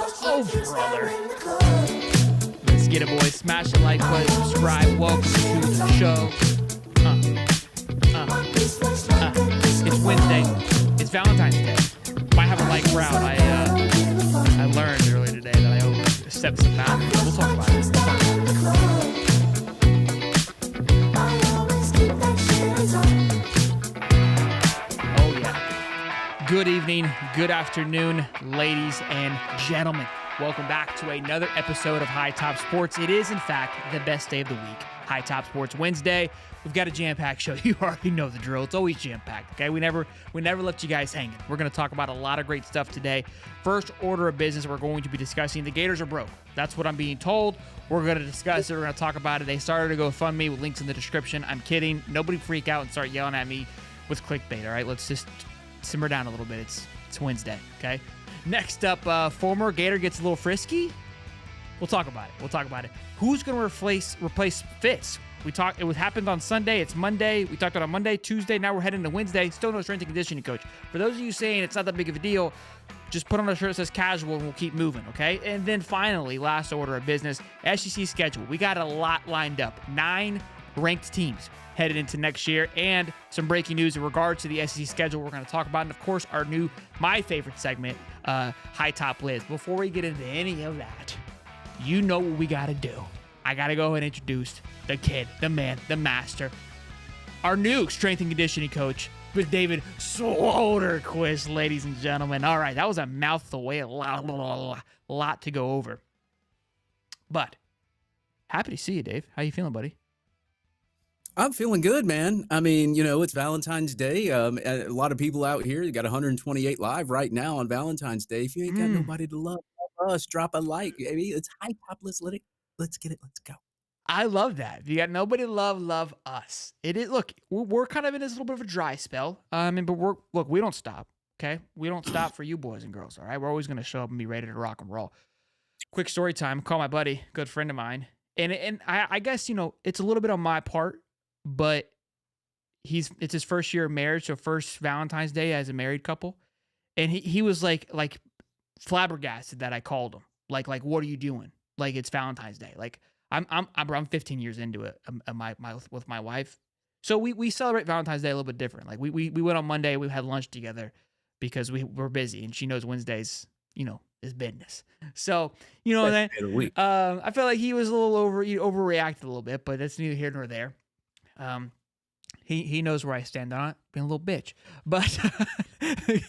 Oh, brother. Let's get it, boys. Smash the like button, subscribe. Welcome to the show. It's Wednesday. It's Valentine's Day. Might have a light crowd. I learned earlier today that I overstepped some boundaries. We'll talk about it. Oh, yeah. Good evening, good afternoon, ladies and gentlemen. Welcome back to another episode of High Top Sports. It is, in fact, the best day of the week. High Top Sports Wednesday. We've got a jam-packed show. You already know the drill. It's always jam-packed, okay? We never left you guys hanging. We're going to talk about a lot of great stuff today. First order of business, we're going to be discussing the Gators are broke. That's what I'm being told. We're going to discuss it. We're going to talk about it. They started to GoFundMe with links in the description. I'm kidding. Nobody freak out and start yelling at me with clickbait, all right? Let's just simmer down a little bit. It's Wednesday, okay? Next up, former Gator gets a little frisky. We'll talk about it. Who's going to replace Fitz? It happened on Sunday. It's Monday. We talked about it on Monday, Tuesday. Now we're heading to Wednesday. Still no strength and conditioning coach. For those of you saying it's not that big of a deal, just put on a shirt that says casual and we'll keep moving, okay? And then finally, last order of business, SEC schedule. We got a lot lined up. 9 ranked teams headed into next year, and some breaking news in regards to the SEC schedule we're going to talk about. And of course, my favorite segment, High Top Liz. Before we get into any of that, you know what we got to do. I got to go and introduce the kid, the man, the master, our new strength and conditioning coach with David Soderquist, ladies and gentlemen. All right, that was a mouthful, a lot to go over. But happy to see you, Dave. How you feeling, buddy? I'm feeling good, man. I mean, it's Valentine's Day. A lot of people out here, you got 128 live right now on Valentine's Day. If you ain't got nobody to love us, drop a like. Maybe it's High Top. Let's get it. Let's go. I love that. If you got nobody to love us. It is. Look, we're kind of in this little bit of a dry spell. But we don't stop. Okay, we don't stop for you boys and girls. All right, we're always gonna show up and be ready to rock and roll. Quick story time. Call my buddy, good friend of mine, and I guess it's a little bit on my part, but it's his first year of marriage, so first Valentine's Day as a married couple, and he was like flabbergasted that I called him. Like what are you doing? Like it's Valentine's Day. Like I'm 15 years into it. With my wife, so we celebrate Valentine's Day a little bit different. Like we went on Monday. We had lunch together because we're busy, and she knows Wednesdays is business. So I felt like he was a little overreacted a little bit, but that's neither here nor there. He knows where I stand on it, being a little bitch. But I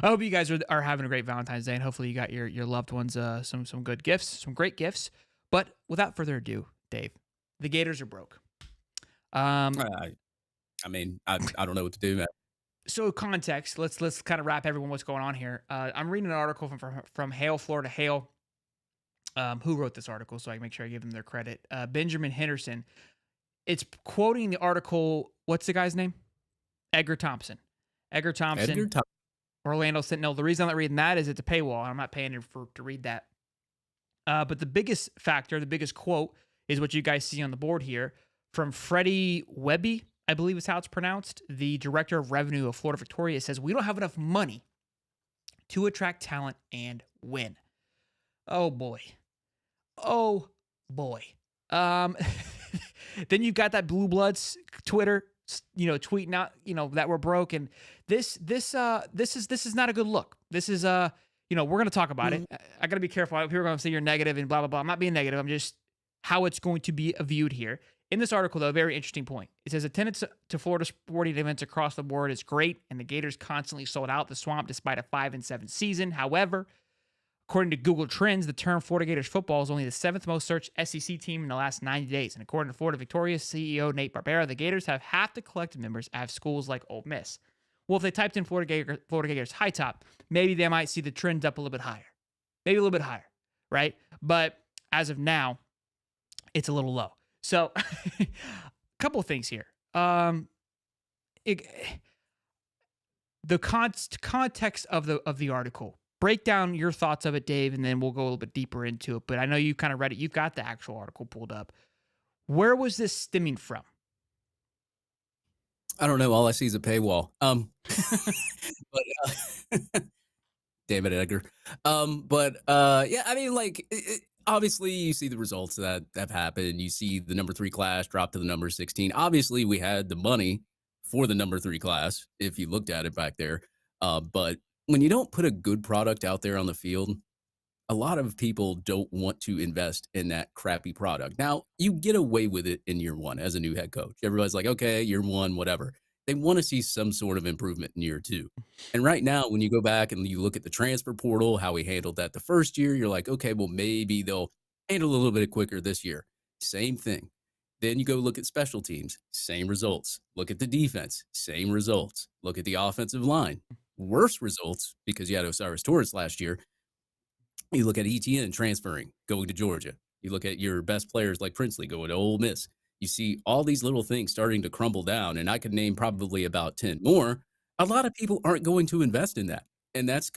hope you guys are having a great Valentine's Day, and hopefully you got your loved ones some good gifts, some great gifts. But without further ado, Dave, the Gators are broke. I don't know what to do, man. So context, let's kind of wrap everyone what's going on here. I'm reading an article from Hale, Florida Hale, who wrote this article, so I can make sure I give them their credit. Benjamin Henderson. It's quoting the article. What's the guy's name? Edgar Thompson. Orlando Sentinel. The reason I'm not reading that is it's a paywall. I'm not paying to read that. But the biggest factor, the biggest quote is what you guys see on the board here from Freddie Webby, I believe is how it's pronounced, the director of revenue of Florida Victoria. It says, "We don't have enough money to attract talent and win." Oh boy. Then you've got that Blue Bloods Twitter, tweeting out, that we're broke, and this is not a good look. This is we're going to talk about it. I got to be careful. People are going to say you're negative and blah blah blah. I'm not being negative. I'm just how it's going to be viewed here. In this article, though, a very interesting point. It says attendance to Florida sporting events across the board is great, and the Gators constantly sold out the Swamp despite a 5-7 season. However, according to Google Trends, the term Florida Gators football is only the 7th most searched SEC team in the last 90 days. And according to Florida Victoria CEO Nate Barbera, the Gators have half the collective members have schools like Ole Miss. Well, if they typed in Florida Gators High Top, maybe they might see the trends up a little bit higher. Maybe a little bit higher, right? But as of now, it's a little low. So, a couple of things here. The context of the article. Break down your thoughts of it, Dave, and then we'll go a little bit deeper into it. But I know you kind of read it. You've got the actual article pulled up. Where was this stemming from? I don't know. All I see is a paywall. But Damn it, Edgar. Yeah, I mean, like, obviously, you see the results that have happened. You see the number 3 class drop to the number 16. Obviously, we had the money for the number 3 class, if you looked at it back there. But when you don't put a good product out there on the field, a lot of people don't want to invest in that crappy product. Now, you get away with it in year 1 as a new head coach. Everybody's like, "Okay, year 1, whatever." They wanna see some sort of improvement in year 2. And right now, when you go back and you look at the transfer portal, how we handled that the first year, you're like, "Okay, well, maybe they'll handle it a little bit quicker this year." Same thing. Then you go look at special teams, same results. Look at the defense, same results. Look at the offensive line, worse results because you had Osiris Torres last year. You look at ETN transferring, going to Georgia. You look at your best players like Princely going to Ole Miss. You see all these little things starting to crumble down, and I could name probably about 10 more. A lot of people aren't going to invest in that. And that's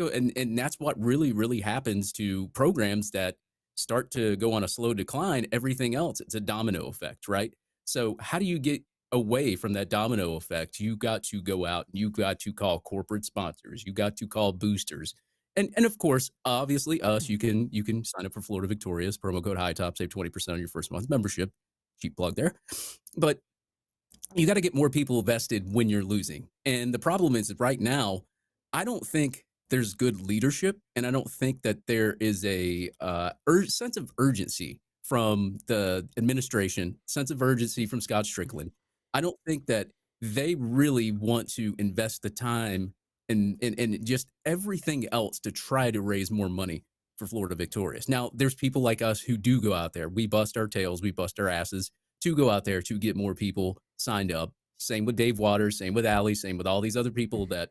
what really, really happens to programs that start to go on a slow decline. Everything else, it's a domino effect, right? So how do you get away from that domino effect? You got to go out, you got to call corporate sponsors, you got to call boosters, and of course, obviously us, you can sign up for Florida Victorious, promo code High Top, save 20% on your first month membership. Cheap plug there. But you got to get more people vested when you're losing. And the problem is that right now, I don't think there's good leadership, and I don't think that there is a sense of urgency from the administration, sense of urgency from Scott Strickland. I don't think that they really want to invest the time and just everything else to try to raise more money for Florida Victorious. Now, there's people like us who do go out there. We bust our tails, we bust our asses to go out there to get more people signed up. Same with Dave Waters, same with Allie, same with all these other people that,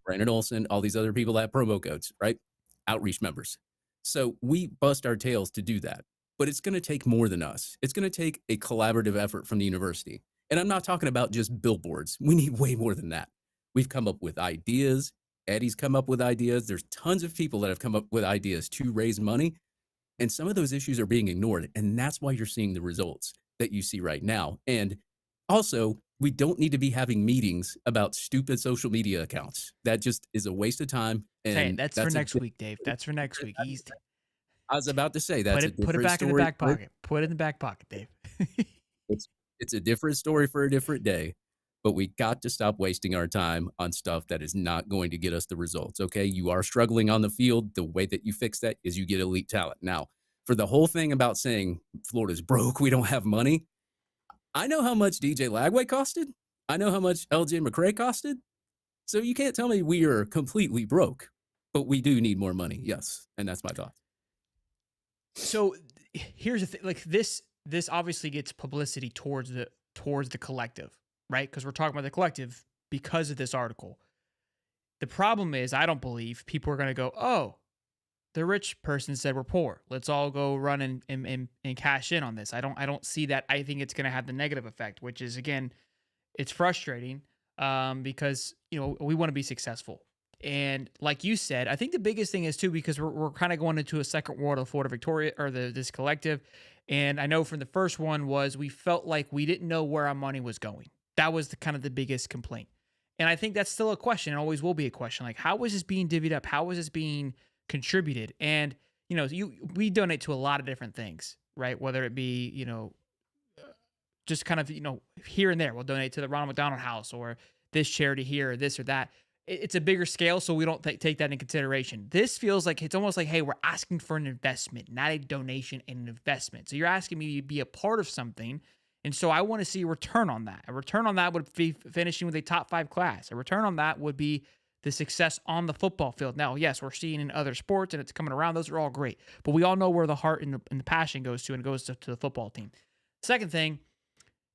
Brandon Olson, all these other people that have promo codes, right? Outreach members. So we bust our tails to do that. But it's going to take more than us. It's going to take a collaborative effort from the university. And I'm not talking about just billboards. We need way more than that. We've come up with ideas. Eddie's come up with ideas. There's tons of people that have come up with ideas to raise money. And some of those issues are being ignored. And that's why you're seeing the results that you see right now. And also, we don't need to be having meetings about stupid social media accounts. That just is a waste of time. Hey, And that's for next week, Dave. That's for next week. Easy. I was about to say that's a Put it different back in the story. back pocket. Put it in the back pocket, Dave. It's a different story for a different day. But we got to stop wasting our time on stuff that is not going to get us the results. Okay. You are struggling on the field. The way that you fix that is you get elite talent. Now, for the whole thing about saying Florida's broke, we don't have money. I know how much DJ Lagway costed. I know how much LJ McCray costed. So you can't tell me we are completely broke, but we do need more money. Yes. And that's my thought. So here's the thing, like this obviously gets publicity towards the collective, right? Because we're talking about the collective because of this article. The problem is, I don't believe people are going to go, oh, the rich person said we're poor. Let's all go run and cash in on this. I don't see that. I think it's going to have the negative effect, which is, again, it's frustrating because, we want to be successful. And like you said, I think the biggest thing is too, because we're kind of going into a second world of Florida Victoria or this collective. And I know from the first one was we felt like we didn't know where our money was going. That was the biggest complaint. And I think that's still a question. It always will be a question. Like, how is this being divvied up? How is this being contributed? And, we donate to a lot of different things, right? Whether it be, just kind of, here and there. We'll donate to the Ronald McDonald House or this charity here or this or that. It's a bigger scale, so we don't take that into consideration. This feels like it's almost like, hey, we're asking for an investment, not a donation, an investment. So you're asking me to be a part of something, and so I want to see a return on that. A return on that would be finishing with a top 5 class. A return on that would be the success on the football field. Now, yes, we're seeing in other sports, and it's coming around. Those are all great, but we all know where the heart and the passion goes to, and it goes to the football team. Second thing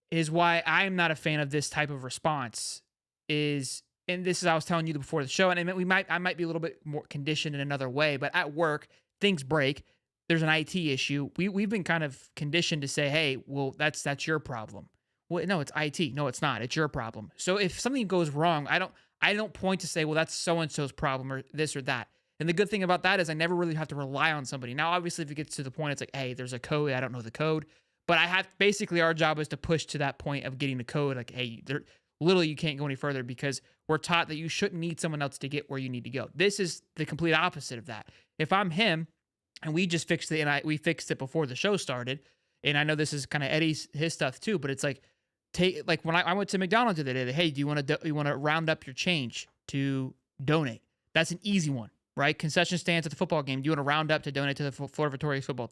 is why I am not a fan of this type of response is, and this is, I was telling you before the show, and I might be a little bit more conditioned in another way, but at work, things break. There's an IT issue. We've been kind of conditioned to say, hey, well, that's your problem. Well, no, it's IT. No, it's not. It's your problem. So if something goes wrong, I don't point to say, well, that's so-and-so's problem or this or that. And the good thing about that is I never really have to rely on somebody. Now, obviously, if it gets to the point, it's like, hey, there's a code. I don't know the code. But basically our job is to push to that point of getting the code. Like, hey, literally you can't go any further because we're taught that you shouldn't need someone else to get where you need to go. This is the complete opposite of that. If I'm him and we just fixed it and we fixed it before the show started, and I know this is kind of his stuff too, but it's like like when I went to McDonald's the other day, hey, do you want to round up your change to donate? That's an easy one, right? Concession stands at the football game. Do you want to round up to donate to the Florida Victorious football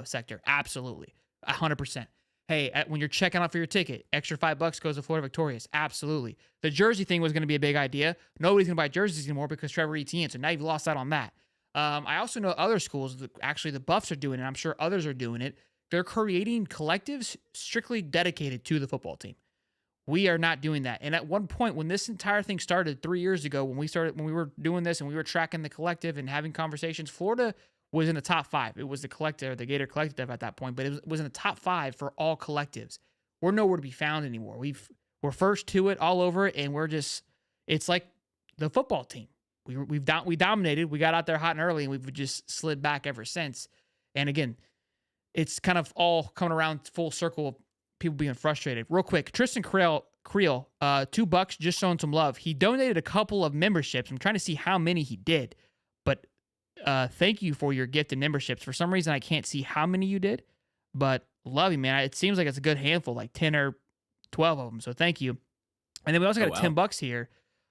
sector? Absolutely, 100%. Hey, when you're checking out for your ticket, extra $5 goes to Florida Victorious. Absolutely. The jersey thing was going to be a big idea. Nobody's going to buy jerseys anymore because Trevor Etienne. So now you've lost out on that. I also know other schools, actually the Buffs are doing it. I'm sure others are doing it. They're creating collectives strictly dedicated to the football team. We are not doing that. And at one point, when this entire thing started 3 years ago, when we were doing this and we were tracking the collective and having conversations, Florida was in the top 5. It was the collective, the Gator collective at that point, but it was in the top 5 for all collectives. We're nowhere to be found anymore. We're first to it, all over it, and it's like the football team. We dominated. We got out there hot and early, and we've just slid back ever since. And again, it's kind of all coming around full circle of people being frustrated. Real quick, Tristan Creel, $2 just showing some love. He donated a couple of memberships. I'm trying to see how many he did, but thank you for your gift and memberships. For some reason, I can't see how many you did, but love you, man. It seems like it's a good handful, like 10 or 12 of them. So thank you. And then we also got $10 here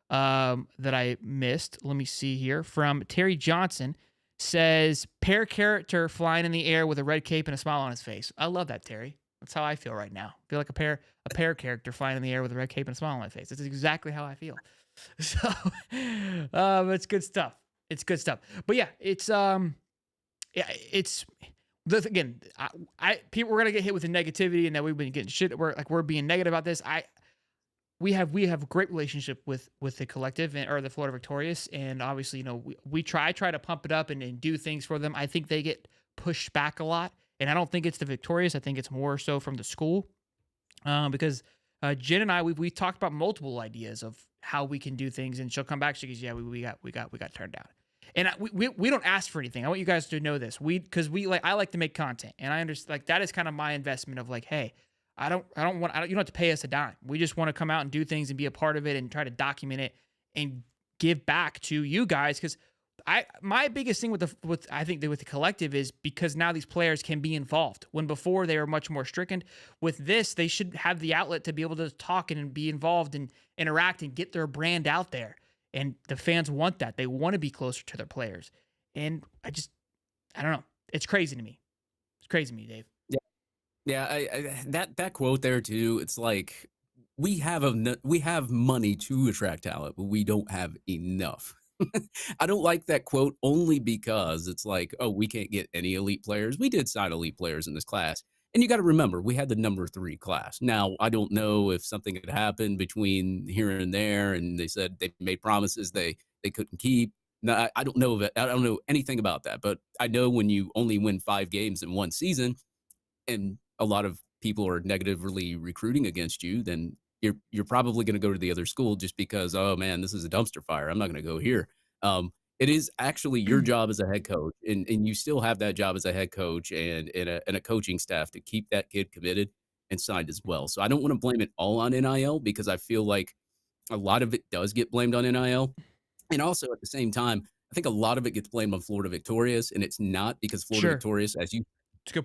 that I missed. Let me see here from Terry Johnson. Says pear character flying in the air with a red cape and a smile on his face. I love that, Terry. That's how I feel right now. I feel like a pear character flying in the air with a red cape and a smile on my face. That's exactly how I feel. So it's good stuff. It's good stuff. But yeah, again, people, we're gonna get hit with the negativity and that we've been getting shit. We're being negative about this. We have a great relationship with the collective or the Florida Victorious, and obviously, we try to pump it up and do things for them. I think they get pushed back a lot, and I don't think it's the Victorious. I think it's more so from the school, because Jen and I we talked about multiple ideas of how we can do things, and she'll come back. She goes, "Yeah, we got turned down." And we don't ask for anything. I want you guys to know this. I like to make content, and I understand that is kind of my investment of like, hey. You don't have to pay us a dime. We just want to come out and do things and be a part of it and try to document it and give back to you guys. Because my biggest thing with the collective is because now these players can be involved when before they were much more stricken. With this, they should have the outlet to be able to talk and be involved and interact and get their brand out there. And the fans want that. They want to be closer to their players. And I don't know. It's crazy to me. It's crazy to me, Dave. Yeah, that quote there too. It's like we have money to attract talent, but we don't have enough. I don't like that quote only because it's like, oh, we can't get any elite players. We did sign elite players in this class, and you got to remember we had the number 3 class. Now I don't know if something had happened between here and there, and they said they made promises they couldn't keep. No, I don't know that. I don't know anything about that, but I know when you only win 5 games in one season, and a lot of people are negatively recruiting against you, then you're probably going to go to the other school just because, oh man, this is a dumpster fire. I'm not going to go here. It is actually your job as a head coach, and you still have that job as a head coach and a coaching staff to keep that kid committed and signed as well. So I don't want to blame it all on NIL because I feel like a lot of it does get blamed on NIL. And also at the same time, I think a lot of it gets blamed on Florida Victorious, and it's not because Florida Victorious, as you,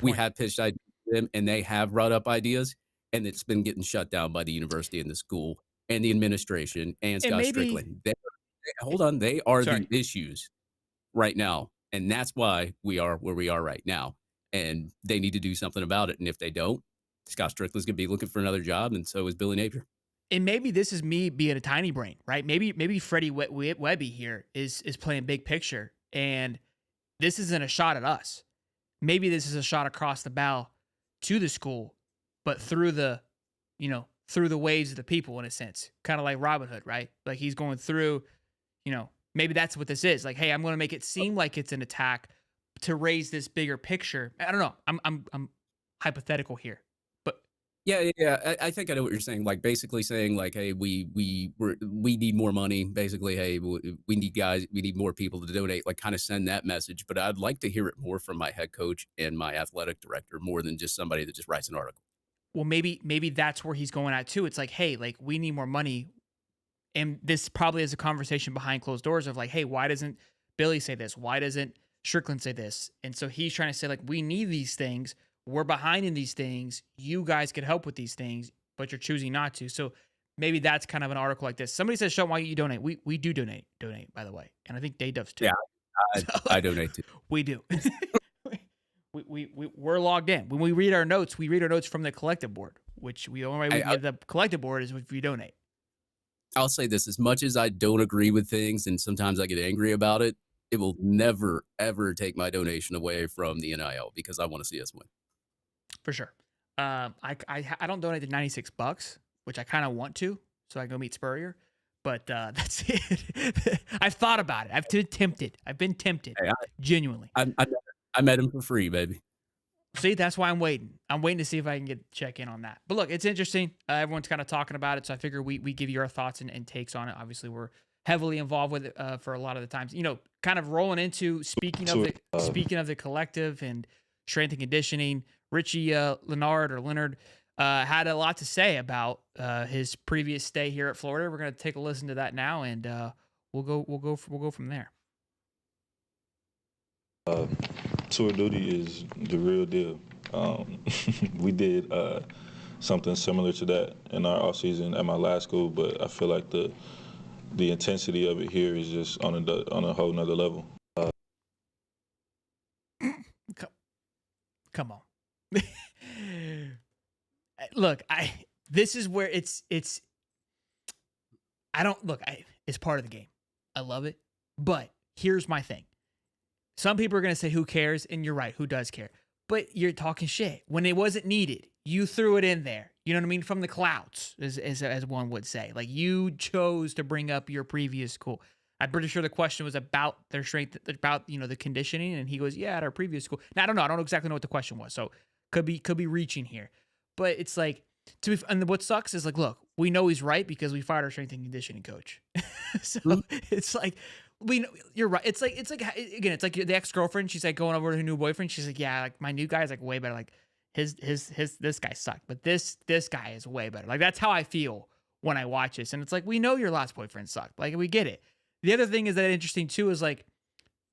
we have pitched ideas to them, and they have brought up ideas, and it's been getting shut down by the university and the school and the administration and Scott Strickland. They are the issues right now, and that's why we are where we are right now. And they need to do something about it. And if they don't, Scott Strickland's going to be looking for another job, and so is Billy Napier. And maybe this is me being a tiny brain, right? Maybe Freddie Webby here is playing big picture, and this isn't a shot at us. Maybe this is a shot across the bow to the school, but through the waves of the people in a sense, kind of like Robin Hood, right? Like he's going through, maybe that's what this is. Like, hey, I'm going to make it seem like it's an attack to raise this bigger picture. I don't know. I'm hypothetical here. Yeah. I think I know what you're saying. Like basically saying like, hey, we need more money. Basically, hey, we need guys. We need more people to donate. Like kind of send that message. But I'd like to hear it more from my head coach and my athletic director more than just somebody that just writes an article. Well, maybe that's where he's going at too. It's like, hey, like we need more money, and this probably is a conversation behind closed doors of like, hey, why doesn't Billy say this? Why doesn't Strickland say this? And so he's trying to say like, we need these things. We're behind in these things. You guys could help with these things, but you're choosing not to. So maybe that's kind of an article like this. Somebody says, Sean, why you donate? We do donate, by the way. And I think Day does too. Yeah, I donate too. We do. We're logged in. When we read our notes from the collective board, which the only way we get the collective board is if we donate. I'll say this, as much as I don't agree with things and sometimes I get angry about it, it will never, ever take my donation away from the NIL because I want to see us win. For sure. I don't donate the $96, which I kind of want to, so I can go meet Spurrier. But that's it. I've thought about it. I've been tempted. Hey, genuinely. I met him for free, baby. See, that's why I'm waiting. I'm waiting to see if I can check in on that. But look, it's interesting. Everyone's kind of talking about it, so I figure we give you our thoughts and takes on it. Obviously, we're heavily involved with it for a lot of the times. Kind of rolling into speaking of the collective and strength and conditioning. Richie Leonard had a lot to say about his previous stay here at Florida. We're going to take a listen to that now, and we'll go from there. Tour duty is the real deal. We did something similar to that in our off season at my last school, but I feel like the intensity of it here is just on a whole nother level. Come on. Look, this is where it's it's part of the game. I love it. But here's my thing. Some people are going to say, who cares? And you're right. Who does care? But you're talking shit. When it wasn't needed, you threw it in there. You know what I mean? From the clouds, as one would say. Like, you chose to bring up your previous school. I'm pretty sure the question was about their strength, about, the conditioning. And he goes, yeah, at our previous school. Now, I don't know. I don't exactly know what the question was. So could be reaching here. But it's like, and what sucks is like, look, we know he's right because we fired our strength and conditioning coach. So it's like, we know you're right. It's like again, it's like the ex-girlfriend. She's like going over to her new boyfriend. She's like, yeah, like my new guy is like way better. Like this guy sucked, but this guy is way better. Like that's how I feel when I watch this. And it's like, we know your last boyfriend sucked. Like we get it. The other thing is that interesting too is like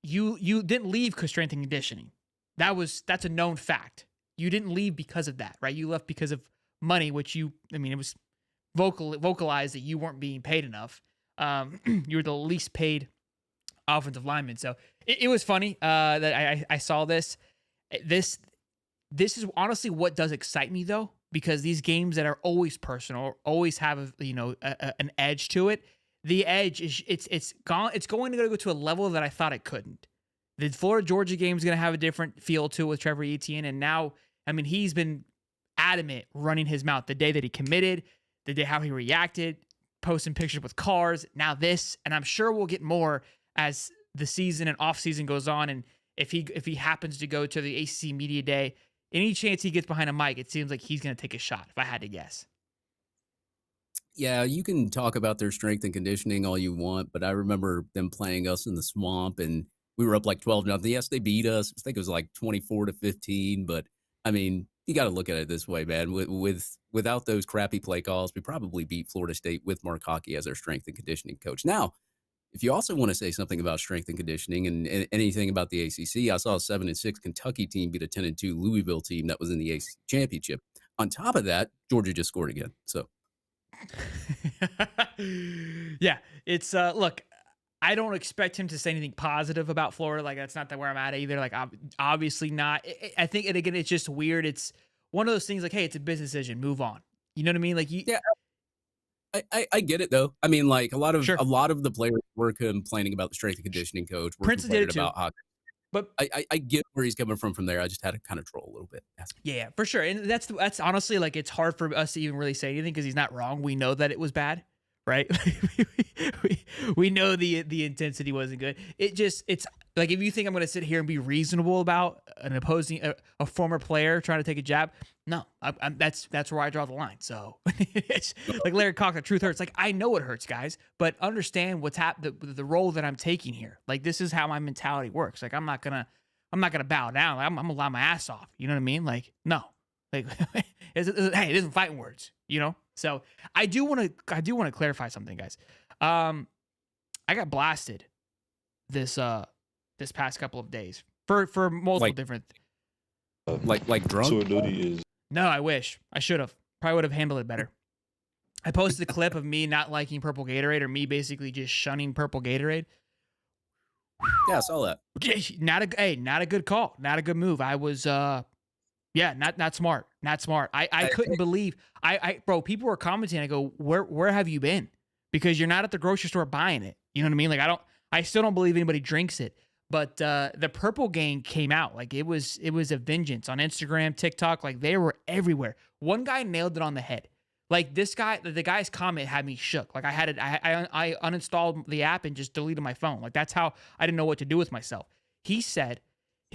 you didn't leave because strength and conditioning. That's a known fact. You didn't leave because of that, right? You left because of money, which it was vocalized that you weren't being paid enough. You were the least paid offensive lineman. So it was funny that I saw this. This is honestly what does excite me though, because these games that are always personal, always have an edge to it. The edge is it's going to go to a level that I thought it couldn't. The Florida Georgia game is going to have a different feel to it with Trevor Etienne, and now he's been adamant running his mouth the day that he committed, the day how he reacted, posting pictures with cars. Now this, and I'm sure we'll get more as the season and off season goes on. And if he happens to go to the ACC media day, any chance he gets behind a mic, it seems like he's going to take a shot. If I had to guess. Yeah, you can talk about their strength and conditioning all you want, but I remember them playing us in the swamp, and we were up like 12-0. Yes, they beat us. I think it was like 24-15, but you got to look at it this way, man. Without those crappy play calls, we probably beat Florida State with Mark Hockey as our strength and conditioning coach. Now, if you also want to say something about strength and conditioning and anything about the ACC, I saw a 7-6 Kentucky team beat a 10-2 Louisville team that was in the ACC championship. On top of that, Georgia just scored again. So, yeah, it's look. I don't expect him to say anything positive about Florida. Like, that's not where I'm at either. Like, obviously not. I think, and again, it's just weird. It's one of those things like, hey, it's a business decision. Move on. You know what I mean? Like, yeah, I get it though. Like a lot of the players were complaining about the strength and conditioning coach. Prince did it too. About hockey. But I get where he's coming from there. I just had to kind of troll a little bit. Yeah, for sure. And that's honestly, like, it's hard for us to even really say anything because he's not wrong. We know that it was bad. Right? we know the intensity wasn't good. It's like, if you think I'm going to sit here and be reasonable about an opposing a former player trying to take a jab, no, that's where I draw the line. So it's like Larry Cock, the truth hurts. Like, I know it hurts, guys, but understand what's the role that I'm taking here. Like, this is how my mentality works. Like, I'm not gonna bow down. Like, I'm gonna lie my ass off. You know what I mean? Like, no, like, hey, it isn't fighting words. So I do want to clarify something, guys. I got blasted this past couple of days for multiple different. Like drunk. Tour duty is. No, I wish I should have. Probably would have handled it better. I posted a clip of me not liking purple Gatorade, or me basically just shunning purple Gatorade. Yeah, I saw that. Not a good call. Not a good move. I was not smart. Not smart. I couldn't believe bro, people were commenting. I go, where have you been? Because you're not at the grocery store buying it. You know what I mean? Like I still don't believe anybody drinks it. But the purple gang came out. Like it was a vengeance on Instagram, TikTok. Like they were everywhere. One guy nailed it on the head. Like this guy, the guy's comment had me shook. Like I uninstalled the app and just deleted my phone. Like that's how I didn't know what to do with myself. He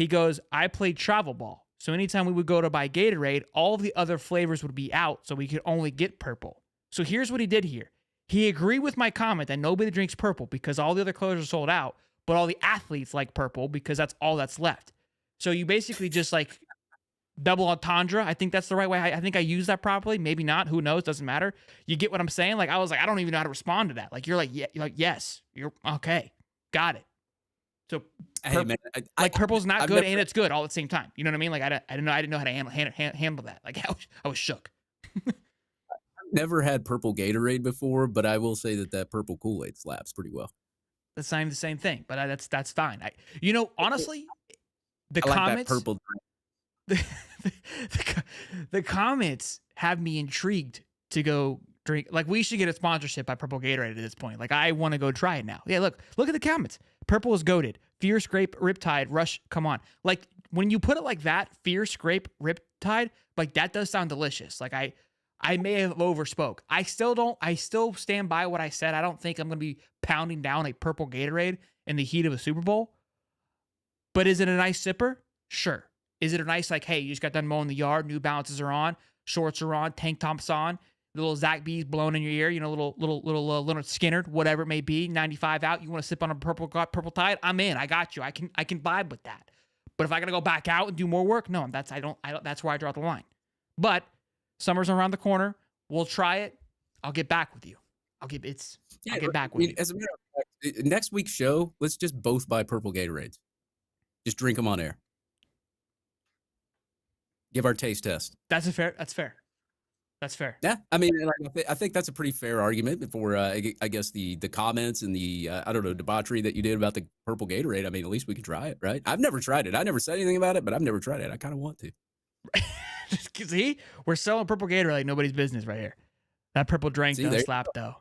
goes, I played travel ball. So anytime we would go to buy Gatorade, all of the other flavors would be out. So we could only get purple. So here's what he did here. He agreed with my comment that nobody drinks purple because all the other colors are sold out, but all the athletes like purple because that's all that's left. So you basically just like double entendre. I think that's the right way. I think I used that properly. Maybe not. Who knows? Doesn't matter. You get what I'm saying? Like I was like, I don't even know how to respond to that. Like you're like, yeah, you're like, yes, you're okay. Got it. So Hey, man, purple's not I've good never, and it's good all at the same time. You know what I mean? Like I didn't know how to handle that. Like I was shook. never had purple Gatorade before, but I will say that purple Kool-Aid slaps pretty well. That's not even the same thing, but that's fine. Honestly, the I like comments, that purple. the comments have me intrigued to go drink. Like we should get a sponsorship by Purple Gatorade at this point. Like I want to go try it now. Yeah, look at the comments. Purple is goated. Fierce Grape Riptide Rush. Come on. Like when you put it like that, Fierce Grape Riptide, like that does sound delicious. Like I may have overspoke. I still stand by what I said. I don't think I'm going to be pounding down a purple Gatorade in the heat of a Super Bowl. But is it a nice sipper? Sure. Is it a nice, like, hey, you just got done mowing the yard, New Balances are on, shorts are on, tank tops on, the little Zach B's blowing in your ear, little Leonard Skinner, whatever it may be, 95 out, you want to sip on a purple Tide? I'm in. I got you. I can vibe with that. But if I got to go back out and do more work, no, that's where I draw the line. But summer's around the corner. We'll try it. I'll get back with you. I'll get back with you. As a matter of fact, next week's show, let's just both buy purple Gatorades. Just drink them on air. Give our taste test. That's fair. Yeah, I mean, I think that's a pretty fair argument for, I guess, the comments and the, debauchery that you did about the purple Gatorade. I mean, at least we could try it, right? I've never tried it. I never said anything about it, but I've never tried it. I kind of want to. See, we're selling purple Gatorade like nobody's business right here. That purple drink does slap though.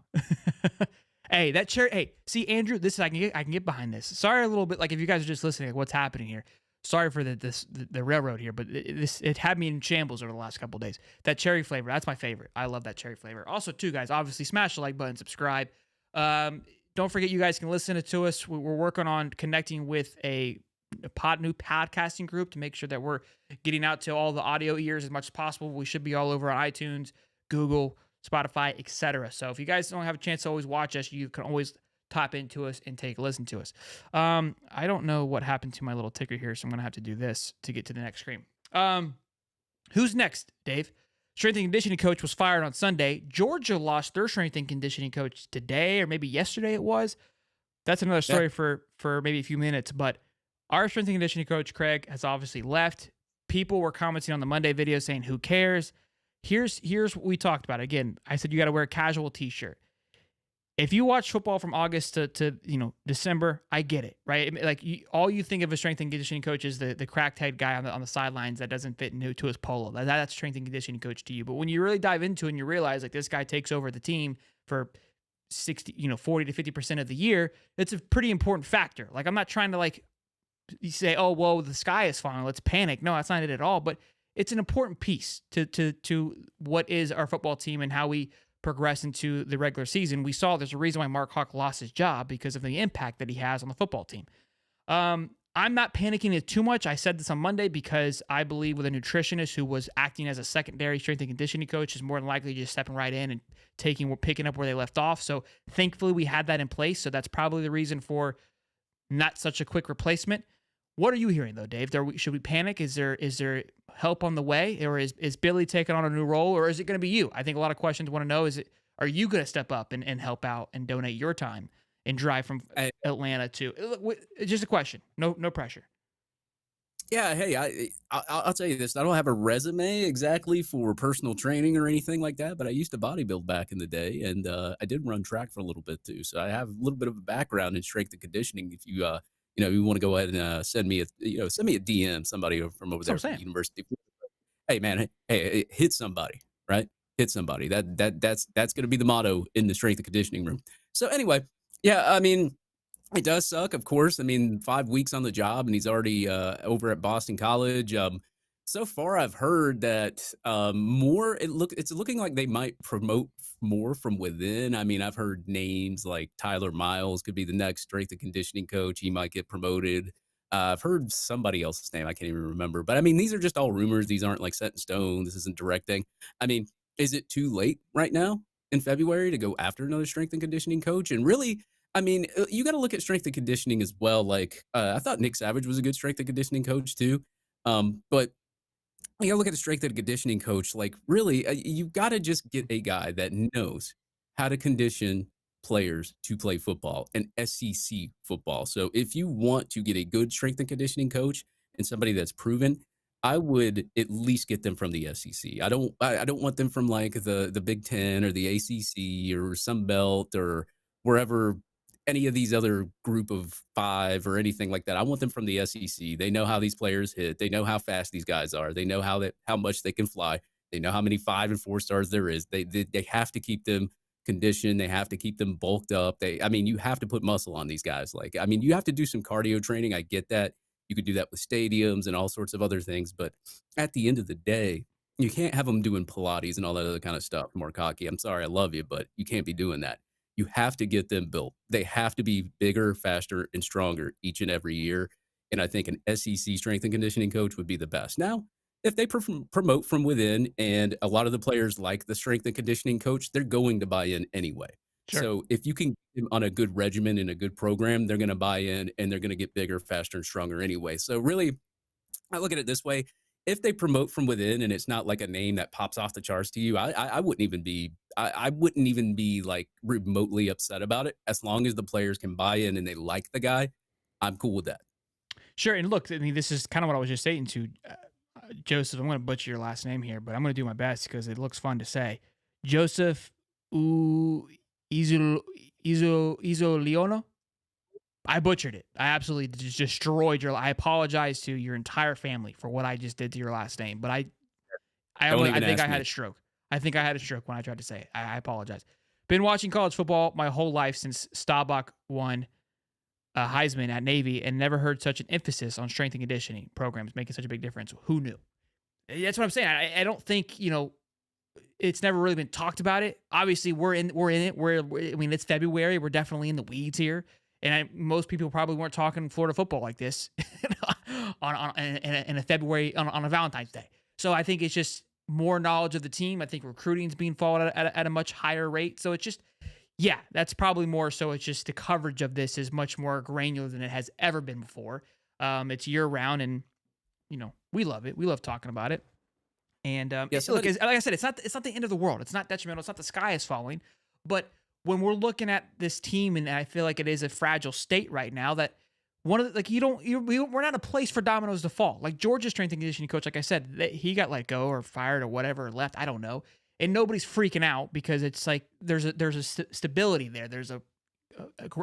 Hey, that cherry. Hey, see, Andrew, I can get behind this. Sorry, a little bit. Like if you guys are just listening, like what's happening here. Sorry for the railroad here, but it had me in shambles over the last couple of days. That cherry flavor, that's my favorite. I love that cherry flavor. Also, too, guys, obviously smash the like button, subscribe. Don't forget, you guys can listen to us. We're working on connecting with a new podcasting group to make sure that we're getting out to all the audio ears as much as possible. We should be all over on iTunes, Google, Spotify, etc. So if you guys don't have a chance to always watch us, you can always tap into us and take a listen to us. I don't know what happened to my little ticker here, so I'm going to have to do this to get to the next screen. Who's next, Dave? Strength and conditioning coach was fired on Sunday. Georgia lost their strength and conditioning coach today, or maybe yesterday it was. That's another story for maybe a few minutes, but our strength and conditioning coach, Craig, has obviously left. People were commenting on the Monday video saying, who cares? Here's what we talked about. Again, I said you got to wear a casual t-shirt. If you watch football from August to December, I get it, right? Like all you think of a strength and conditioning coach is the cracked head guy on the sidelines that doesn't fit into his polo. That's strength and conditioning coach to you. But when you really dive into it and you realize like this guy takes over the team for 40 to 50% of the year, it's a pretty important factor. Like I'm not trying to like you say, oh well, the sky is falling, let's panic. No, that's not it at all. But it's an important piece to what is our football team and how we progress into the regular season. We saw there's a reason why Mark Hawk lost his job because of the impact that he has on the football team. I'm not panicking it too much. I said this on Monday because I believe with a nutritionist who was acting as a secondary strength and conditioning coach is more than likely just stepping right in and picking up where they left off. So thankfully we had that in place. So that's probably the reason for not such a quick replacement. What are you hearing though, Dave? Should we panic? Is there help on the way, or is Billy taking on a new role, or is it going to be you? I think a lot of questions want to know: Are you going to step up and help out and donate your time and drive from I, Atlanta to? Just a question. No pressure. Yeah, hey, I'll tell you this. I don't have a resume exactly for personal training or anything like that, but I used to bodybuild back in the day, and I did run track for a little bit too. So I have a little bit of a background in strength and conditioning. If you you want to go ahead and send me a DM, somebody from over That's what I'm there from the saying. university. Hey, man, hey, hit somebody, right? Hit somebody. That's going to be the motto in the strength and conditioning room. So anyway, yeah, I mean, it does suck, of course. I mean, 5 weeks on the job, and he's already over at Boston College. So far, I've heard that it's looking like they might promote more from within. I mean, I've heard names like Tyler Miles could be the next strength and conditioning coach. He might get promoted. I've heard somebody else's name. I can't even remember. But I mean, these are just all rumors. These aren't like set in stone. This isn't directing. I mean, is it too late right now in February to go after another strength and conditioning coach? And really, I mean, you got to look at strength and conditioning as well. Like, I thought Nick Savage was a good strength and conditioning coach too. But you gotta look at a strength and conditioning coach. Like, really, you got to just get a guy that knows how to condition players to play football and SEC football. So, if you want to get a good strength and conditioning coach and somebody that's proven, I would at least get them from the SEC. I don't want them from like the Big Ten or the ACC or Sun Belt or wherever any of these other group of five or anything like that. I want them from the SEC. They know how these players hit. They know how fast these guys are. They know how much they can fly. They know how many 5 and 4 stars there is. They have to keep them conditioned. They have to keep them bulked up. I mean, you have to put muscle on these guys. Like, I mean, you have to do some cardio training. I get that. You could do that with stadiums and all sorts of other things. But at the end of the day, you can't have them doing Pilates and all that other kind of stuff. More cocky. I'm sorry, I love you, but you can't be doing that. You have to get them built. They have to be bigger, faster, and stronger each and every year. And I think an SEC strength and conditioning coach would be the best. Now, if they promote from within and a lot of the players like the strength and conditioning coach, they're going to buy in anyway. Sure. So if you can get them on a good regimen and a good program, they're going to buy in and they're going to get bigger, faster, and stronger anyway. So really, I look at it this way. If they promote from within and it's not like a name that pops off the charts to you, I wouldn't even be I wouldn't even be like remotely upset about it. As long as the players can buy in and they like the guy, I'm cool with that. Sure. And look, I mean, this is kind of what I was just saying to Joseph. I'm going to butcher your last name here, but I'm going to do my best because it looks fun to say. Joseph Izoliono. I butchered it. I absolutely just destroyed your. I apologize to your entire family for what I just did to your last name, but I think I had a stroke. I think I had a stroke when I tried to say it. I apologize. Been watching college football my whole life since Staubach won Heisman at Navy, and never heard such an emphasis on strength and conditioning programs making such a big difference. Who knew? That's what I'm saying. I don't think it's never really been talked about it. Obviously, we're in it. I mean, it's February. We're definitely in the weeds here. And most people probably weren't talking Florida football like this in a February on a Valentine's Day. So I think it's just more knowledge of the team. I think recruiting is being followed at a much higher rate. So it's just, yeah, that's probably more so. It's just the coverage of this is much more granular than it has ever been before. It's year round, and we love it. We love talking about it. And look, like I said, it's not the end of the world. It's not detrimental. It's not the sky is falling, but when we're looking at this team, and I feel like it is a fragile state right now, that we're not a place for dominoes to fall. Like Georgia's strength and conditioning coach, like I said, he got let go or fired or whatever, or left. I don't know. And nobody's freaking out because it's like there's a stability there. There's a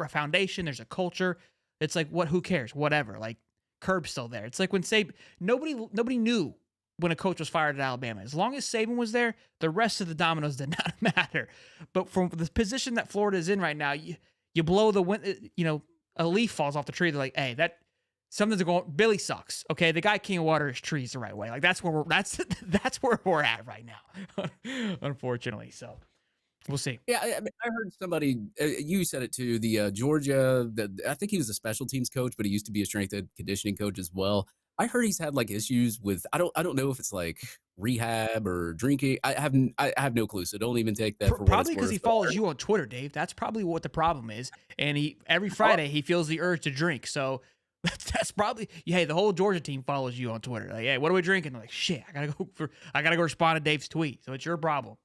foundation. There's a culture. It's like, who cares? Whatever. Like Kerb's still there. It's like when nobody knew when a coach was fired at Alabama. As long as Saban was there, the rest of the dominoes did not matter. But from the position that Florida is in right now, you blow the wind, a leaf falls off the tree. They're like, hey, something's going. Billy sucks. Okay, the guy can't water his trees the right way. Like that's where we're at right now. Unfortunately, so we'll see. Yeah, I heard somebody. You said it too. The Georgia. I think he was a special teams coach, but he used to be a strength and conditioning coach as well. I heard he's had like issues with. I don't know if it's like rehab or drinking. I have no clue. So don't even take that for probably because he follows you on Twitter, Dave. That's probably what the problem is. And every Friday he feels the urge to drink. So that's probably the whole Georgia team follows you on Twitter. Like, hey, what are we drinking? They're like, shit, I gotta go respond to Dave's tweet. So it's your problem.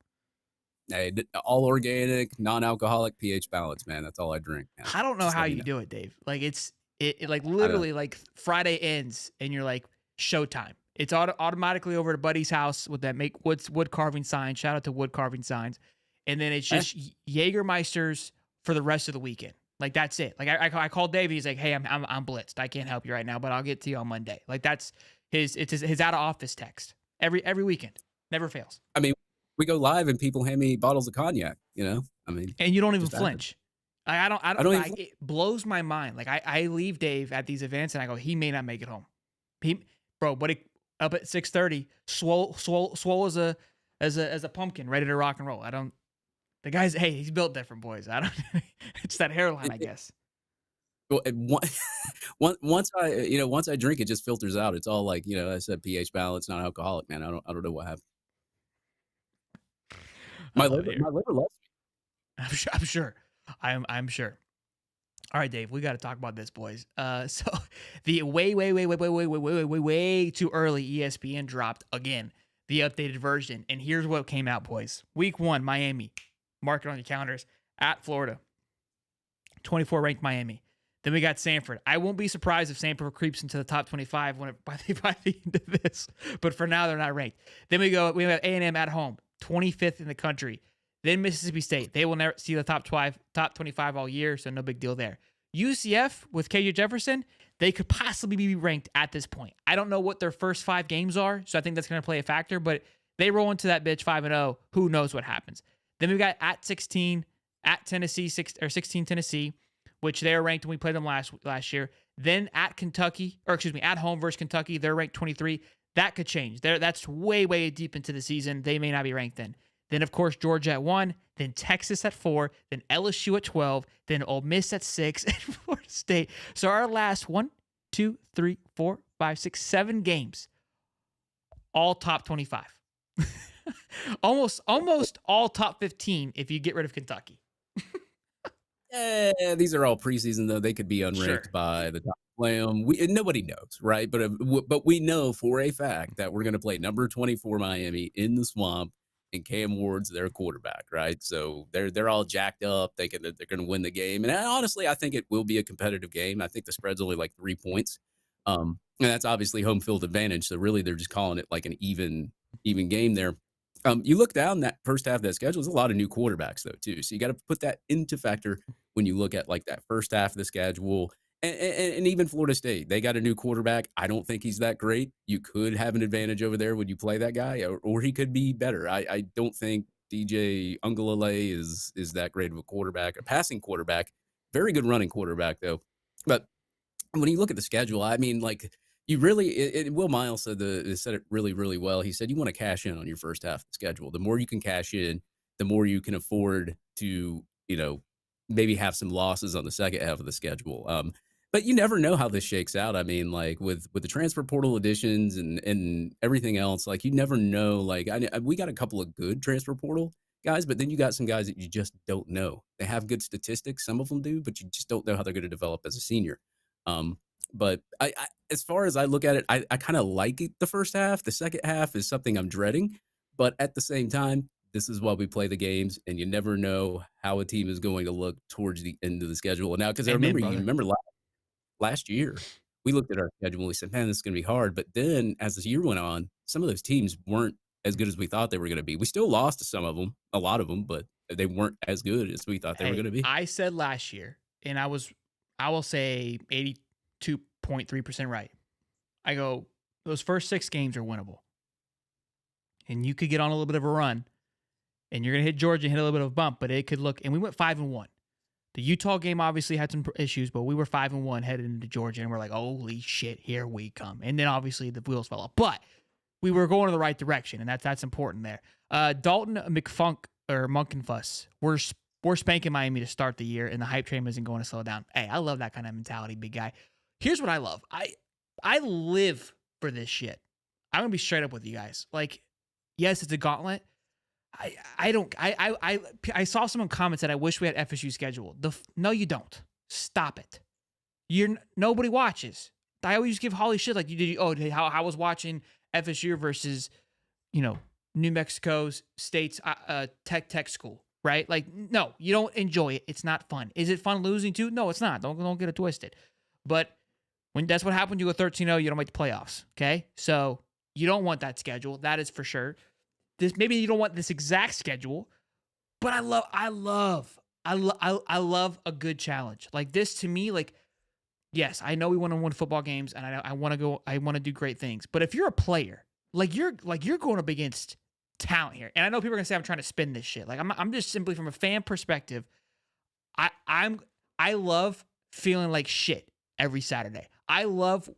Hey, all organic, non-alcoholic, pH balance, man. That's all I drink, man. I don't know Just how let me you know. do it, Dave. Like it like I don't. literally like Friday ends and you're like showtime. It's automatically over to Buddy's house with that make wood carving sign. Shout out to wood carving signs, and then it's Eh, just Jägermeisters for the rest of the weekend. Like that's it. Like I called Dave. He's like, hey, I'm blitzed. I can't help you right now, but I'll get to you on Monday. Like that's his out of office text every weekend. Never fails. I mean, we go live and people hand me bottles of cognac. I mean, And you don't even just happens. flinch. I I don't don't like even. it blows my mind. Like I leave Dave at these events and I go, he may not make it home. Bro, but up at 6:30, swole as a pumpkin, ready to rock and roll. The guy's hey, he's built different, boys. I don't it's that hairline, I guess. Well, once I drink, it just filters out. It's all like I said, pH balance, not alcoholic, man. I don't know what happened. My Oh, liver, here. my liver loves I'm sure. I'm sure. All right, Dave, we got to talk about this, boys. So the way too early ESPN dropped again the updated version, and here's what came out, boys. Week 1, Miami, mark it on your calendars at Florida, 24 ranked Miami. Then we got Sanford. I won't be surprised if Sanford creeps into the top 25 by the end of this, but for now they're not ranked. Then we have A&M at home, 25th in the country. Then Mississippi State. They will never see the top 25 all year, so no big deal there. UCF with KJ Jefferson, they could possibly be ranked at this point. I don't know what their first 5 games are, so I think that's going to play a factor, but they roll into that bitch 5-0. Who knows what happens? Then we got at 16, at Tennessee, 16 Tennessee, which they were ranked when we played them last year. Then at at home versus Kentucky, they're ranked 23. That could change. That's way deep into the season. They may not be ranked then. Then, of course, Georgia at 1, then Texas at 4, then LSU at 12, then Ole Miss at 6, and Florida State. So our last 1, 2, 3, 4, 5, 6, 7 games, all top 25. almost all top 15 if you get rid of Kentucky. These are all preseason though. They could be unranked Sure. by the top play them. Nobody knows, right? But we know for a fact that we're going to play number 24 Miami in the swamp, and Cam Ward's their quarterback, right? So they're all jacked up. They're going to win the game, and honestly, I think it will be a competitive game. I think the spread's only like 3 points, and that's obviously home field advantage. So really, they're just calling it like an even game there. You look down that first half of that schedule, there's a lot of new quarterbacks though too. So you got to put that into factor when you look at like that first half of the schedule. And even Florida State, they got a new quarterback. I don't think he's that great. You could have an advantage over there when you play that guy, or he could be better. I don't think DJ Ungalale is that great of a quarterback, a passing quarterback. Very good running quarterback though. But when you look at the schedule, I mean, like you really, Will Miles said it really well. He said you want to cash in on your first half of the schedule. The more you can cash in, the more you can afford to, maybe have some losses on the second half of the schedule. But you never know how this shakes out. I mean, like with the transfer portal additions and everything else, like you never know. Like we got a couple of good transfer portal guys, but then you got some guys that you just don't know. They have good statistics, some of them do, but you just don't know how they're going to develop as a senior. But I as far as I look at it, I kind of like it the first half. The second half is something I'm dreading, but at the same time, this is why we play the games, and you never know how a team is going to look towards the end of the schedule. Now, because I remember last year, we looked at our schedule and we said, man, this is going to be hard. But then as the year went on, some of those teams weren't as good as we thought they were going to be. We still lost to some of them, a lot of them, but they weren't as good as we thought they were going to be. I said last year, and I will say 82.3% right. I go, those first 6 games are winnable. And you could get on a little bit of a run, and you're going to hit Georgia and hit a little bit of a bump, but it could look, and we went 5-1. The Utah game obviously had some issues, but we were 5-1 headed into Georgia, and we're like, holy shit, here we come. And then obviously the wheels fell off, but we were going in the right direction, and that's important there. Dalton Munkenfuss, we're spanking Miami to start the year, and the hype train isn't going to slow down. Hey, I love that kind of mentality, big guy. Here's what I love. I live for this shit. I'm gonna be straight up with you guys. Like, yes, it's a gauntlet. I saw someone comment that I wish we had FSU scheduled. No, you don't. Stop it. Nobody watches. I always give Holly shit like you did. Oh, how I was watching FSU versus, New Mexico State's tech school, right? Like, no, you don't enjoy it. It's not fun. Is it fun losing too? No, it's not. Don't get it twisted. But when that's what happened, you go 13-0, you don't make the playoffs. Okay, so you don't want that schedule. That is for sure. Maybe you don't want this exact schedule, but I love a good challenge like this. To me, like, yes, I know we want to win football games, and I want to do great things. But if you're a player, you're going up against talent here, and I know people are gonna say I'm trying to spin this shit. Like, I'm just simply from a fan perspective. I love feeling like shit every Saturday. I love,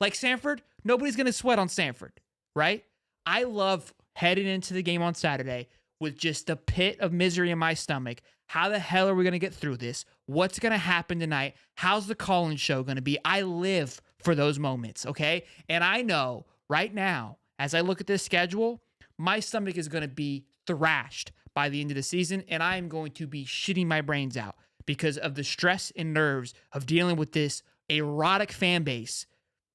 like, Sanford. Nobody's gonna sweat on Sanford, right? I love heading into the game on Saturday with just a pit of misery in my stomach. How the hell are we going to get through this? What's going to happen tonight? How's the call-in show going to be? I live for those moments, okay? And I know right now, as I look at this schedule, my stomach is going to be thrashed by the end of the season, and I am going to be shitting my brains out because of the stress and nerves of dealing with this erotic fan base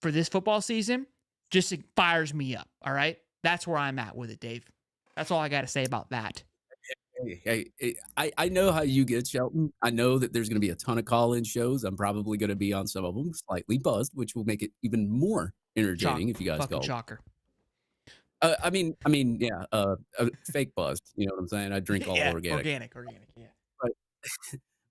for this football season. Just, it fires me up, all right? That's where I'm at with it, Dave. That's all I got to say about that. Hey, I know how you get, Shelton. I know that there's going to be a ton of call-in shows. I'm probably going to be on some of them, slightly buzzed, which will make it even more entertaining if you guys fucking call. Shocker. I mean, yeah, fake buzzed. You know what I'm saying? I drink all organic. Organic, yeah.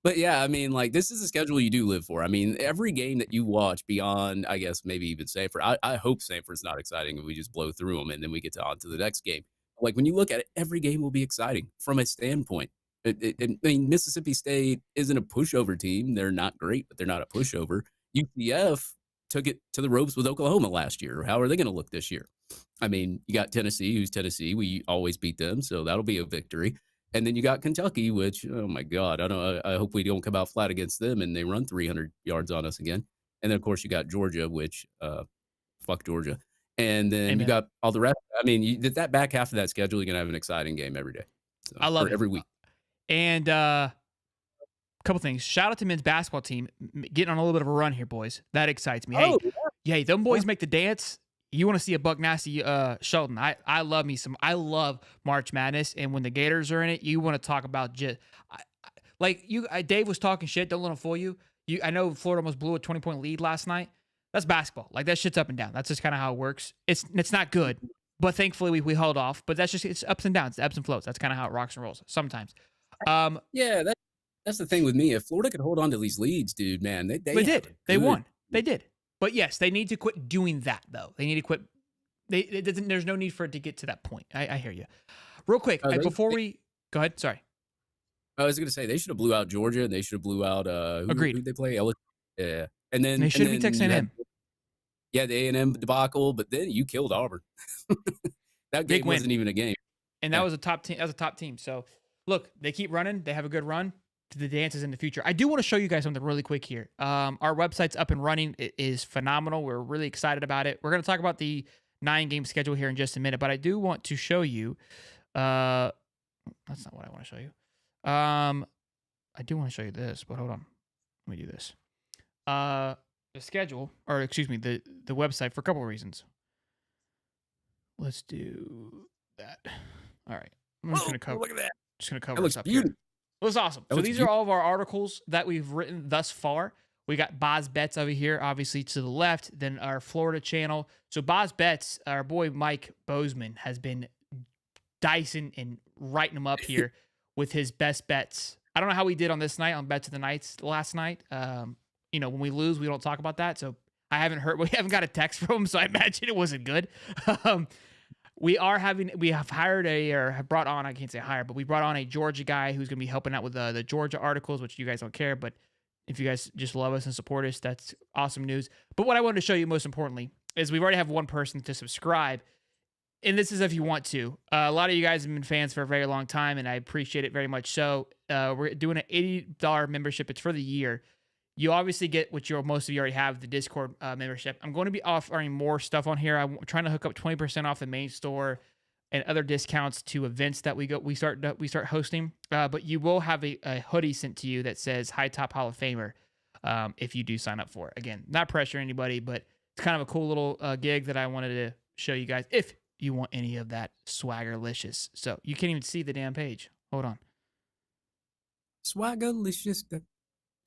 But yeah, I mean, like, this is a schedule you do live for. I mean, every game that you watch beyond, I guess, maybe even Sanford. I hope Sanford's not exciting and we just blow through them and then we get on to the next game. Like, when you look at it, every game will be exciting from a standpoint. I mean, Mississippi State isn't a pushover team. They're not great, but they're not a pushover. UCF took it to the ropes with Oklahoma last year. How are they going to look this year? I mean, you got Tennessee, who's Tennessee. We always beat them, so that'll be a victory. And then you got Kentucky, which, oh my God, I hope we don't come out flat against them and they run 300 yards on us again. And then, of course, you got Georgia, which, fuck Georgia. And then Amen. You got all the rest. I mean, that back half of that schedule, you're going to have an exciting game every day. So, I love it. Every week. And a couple things. Shout out to men's basketball team getting on a little bit of a run here, boys. That excites me. Hey, them boys make the dance. You want to see a Buck Nasty Shelton. I love March Madness, and when the Gators are in it, you want to talk about just Dave was talking shit. Don't let him fool you. I know Florida almost blew a 20-point lead last night. That's basketball. Like, that shit's up and down. That's just kind of how it works. It's not good, but thankfully we held off. But it's ups and downs, ebbs and flows. That's kind of how it rocks and rolls sometimes. Yeah, that's the thing with me. If Florida could hold on to these leads, dude, man, they did. They won. They did. But yes, they need to quit doing that, though. They need to quit. There's no need for it to get to that point. I hear you. Real quick, before we go ahead. Sorry. I was going to say they should have blew out Georgia and they should have blew out. Agreed. Who they play? LSU. Yeah, and then they should be Texas A&M. Yeah, the A&M debacle, but then you killed Auburn. That game wasn't even a game, and that was a top team. That was a top team. So look, they keep running. They have a good run. The dances in the future. I do want to show you guys something really quick here. Our website's up and running. It is phenomenal. We're really excited about it. We're going to talk about the 9-game schedule here in just a minute, but I do want to show you. That's not what I want to show you. I do want to show you this, but hold on. Let me do this. The schedule, or excuse me, the website for a couple of reasons. Let's do that. All right. I'm just going to cover. Look at that. Just going to cover That looks this up beautiful. here. It was awesome. So these are all of our articles that we've written thus far. We got BOS Bets over here, obviously to the left, then our Florida channel. So BOS Bets, our boy Mike Bozeman has been dicing and writing them up here with his best bets. I don't know how we did on this night, on Bets of the Nights last night. When we lose, we don't talk about that. So we haven't got a text from him, so I imagine it wasn't good. We have hired have brought on, I can't say hired, but we brought on a Georgia guy who's going to be helping out with the Georgia articles, which you guys don't care, but if you guys just love us and support us, that's awesome news. But what I wanted to show you most importantly is we already have one person to subscribe, and this is if you want to. A lot of you guys have been fans for a very long time, and I appreciate it very much. So we're doing an $80 membership. It's for the year. You obviously get what most of you already have, the Discord membership. I'm going to be offering more stuff on here. I'm trying to hook up 20% off the main store and other discounts to events that we start hosting. But you will have a hoodie sent to you that says High Top Hall of Famer if you do sign up for it. Again, not pressure anybody, but it's kind of a cool little gig that I wanted to show you guys if any of that swaggerlicious. So you can't even see the damn page. Hold on. Swaggerlicious.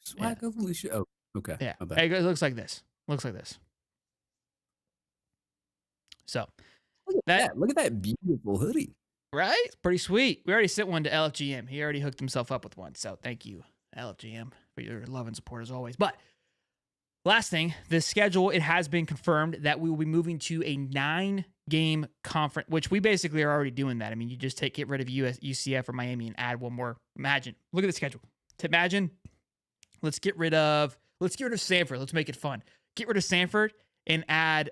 Swaggerlicious. Oh, okay. Yeah. My bad. It looks like this. So Look at that beautiful hoodie. Right? It's pretty sweet. We already sent one to LFGM. He already hooked himself up with one. So thank you, LFGM, for your love and support as always. But last thing, the schedule, it has been confirmed that we will be moving to a 9-game conference, which we basically are already doing that. I mean, you just get rid of UCF or Miami and add one more. Imagine. Look at the schedule. Let's get rid of Sanford. Let's make it fun. Get rid of Sanford and add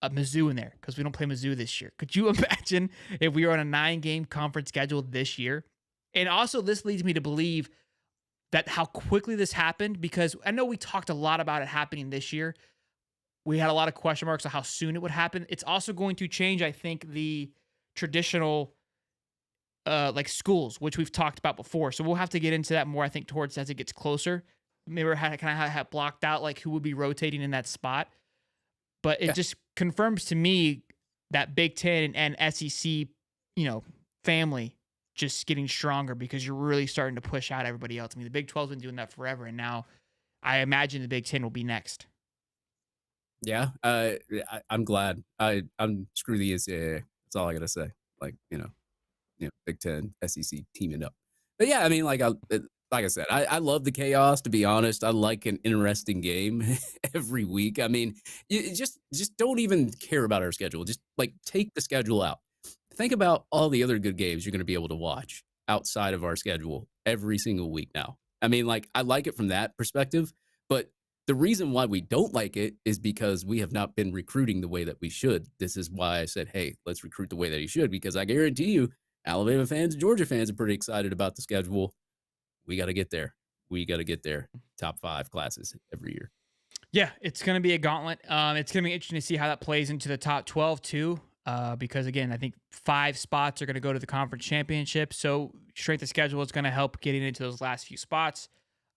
a Mizzou in there because we don't play Mizzou this year. Could you imagine if we were on a 9-game conference schedule this year? And also, this leads me to believe that how quickly this happened, because I know we talked a lot about it happening this year. We had a lot of question marks on how soon it would happen. It's also going to change, I think, the traditional like schools, which we've talked about before. So we'll have to get into that more, I think, towards as it gets closer. Maybe we're kind of have blocked out like who would be rotating in that spot. But it just confirms to me that Big Ten and SEC, family just getting stronger because you're really starting to push out everybody else. I mean, the Big 12's been doing that forever, and now I imagine the Big Ten will be next. Yeah, I'm glad. I'm screw the NCAA. That's all I gotta say. Like, Big Ten, SEC teaming up. But yeah, I mean, like I said, I love the chaos, to be honest. I like an interesting game every week. I mean, you just don't even care about our schedule. Just like take the schedule out. Think about all the other good games you're going to be able to watch outside of our schedule every single week now. I mean, like, I like it from that perspective, but the reason why we don't like it is because we have not been recruiting the way that we should. This is why I said, hey, let's recruit the way that you should, because I guarantee you, Alabama fans and Georgia fans are pretty excited about the schedule. We got to get there. Top 5 classes every year. Yeah, it's going to be a gauntlet. It's going to be interesting to see how that plays into the top 12 too, because again, I think 5 spots are going to go to the conference championship. So strength of schedule is going to help getting into those last few spots.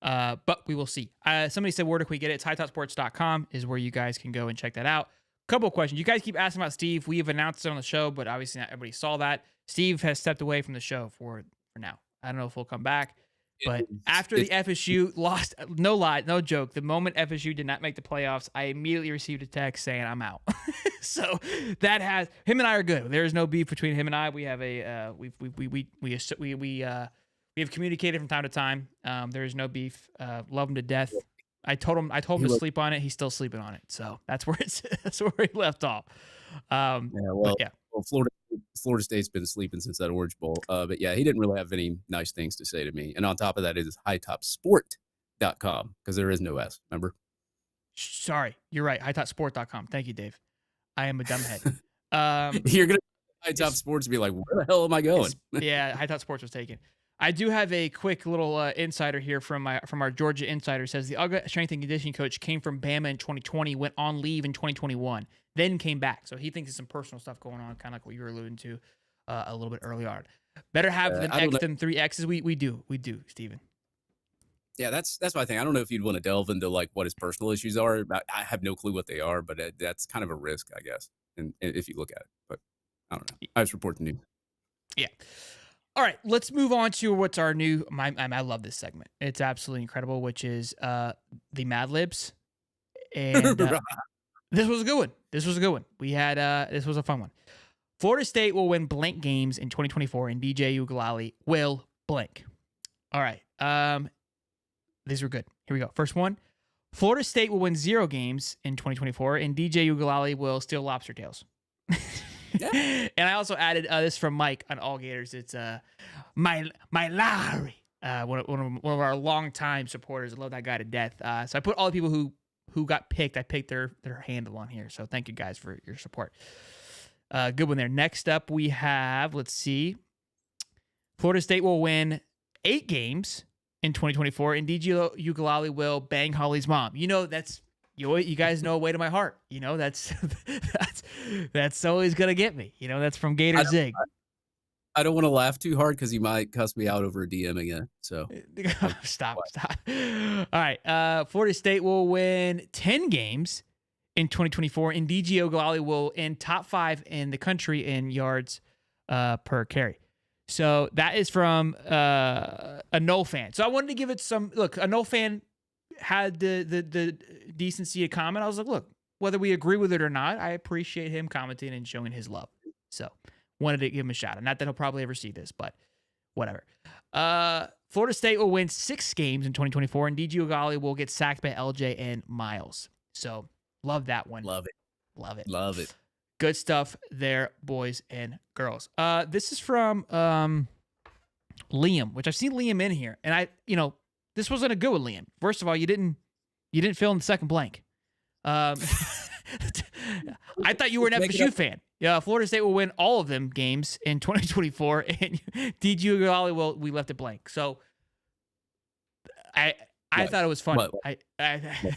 But we will see. Somebody said, where do we get it? It's hightopsports.com is where you guys can go and check that out. Couple of questions. You guys keep asking about Steve. We have announced it on the show, but obviously not everybody saw that. Steve has stepped away from the show for now. I don't know if he'll come back. But after the FSU lost, no lie, no joke, the moment FSU did not make the playoffs, I immediately received a text saying I'm out. So that has him and I are good. There is no beef between him and I. We have a we have communicated from time to time. There is no beef. Love him to death. I told him to sleep on it. He's still sleeping on it. So that's where he left off. Well, Florida State's been sleeping since that Orange Bowl. But yeah, he didn't really have any nice things to say to me. And on top of that, it is hightopsport.com because there is no S, remember? Sorry, you're right. hightopsport.com. Thank you, Dave. I am a dumbhead. You're going to High Top Sports and be like, where the hell am I going? Yeah, High Top Sports was taken. I do have a quick little insider here from our Georgia insider. Says the UGA strength and conditioning coach came from Bama in 2020, went on leave in 2021, then came back. So he thinks there's some personal stuff going on, kind of like what you were alluding to a little bit earlier on. Better have an X than 3 X's. We do, Steven. Yeah, that's my thing. I don't know if you'd want to delve into like what his personal issues are. I have no clue what they are, but that's kind of a risk, I guess, and if you look at it. But I don't know. I just report the news. Yeah. All right, let's move on to what's our new. I love this segment. It's absolutely incredible, which is the Mad Libs, and this was a good one. We had this was a fun one. Florida State will win blank games in 2024, and DJ Uiagalelei will blank. All right, these were good. Here we go. First one: Florida State will win 0 games in 2024, and DJ Uiagalelei will steal lobster tails. Yeah. And I also added this from Mike on All Gators. It's my Larry, one of our longtime supporters. I love that guy to death. So I put all the people who got picked. I picked their handle on here. So thank you guys for your support. Good one there. Next up we have, let's see, Florida State will win 8 games in 2024, and DJ Uiagalelei will bang Holly's mom. You know that's. You guys know a way to my heart. You know, that's always going to get me. You know, that's from Gator Zig. I don't want to laugh too hard because he might cuss me out over a DM again. So stop. All right. Florida State will win 10 games in 2024, and DG Ogalali will end top 5 in the country in yards per carry. So that is from a Noel fan. So I wanted to give it some look. A Noel fan had the decency to comment. I was like, look, whether we agree with it or not, I appreciate him commenting and showing his love. So wanted to give him a shout out. Not that he'll probably ever see this, but whatever. Florida State will win 6 games in 2024, and DG Ogali will get sacked by LJ and Miles. So love that one. Love it. Love it. Love it. Good stuff there, boys and girls. This is from Liam, which I've seen Liam in here, and this wasn't a good with Liam. First of all, you didn't fill in the second blank. I thought you were an FSU fan. Yeah, Florida State will win all of them games in 2024, and DG Ogali we left it blank. So I thought it was funny. What? Shit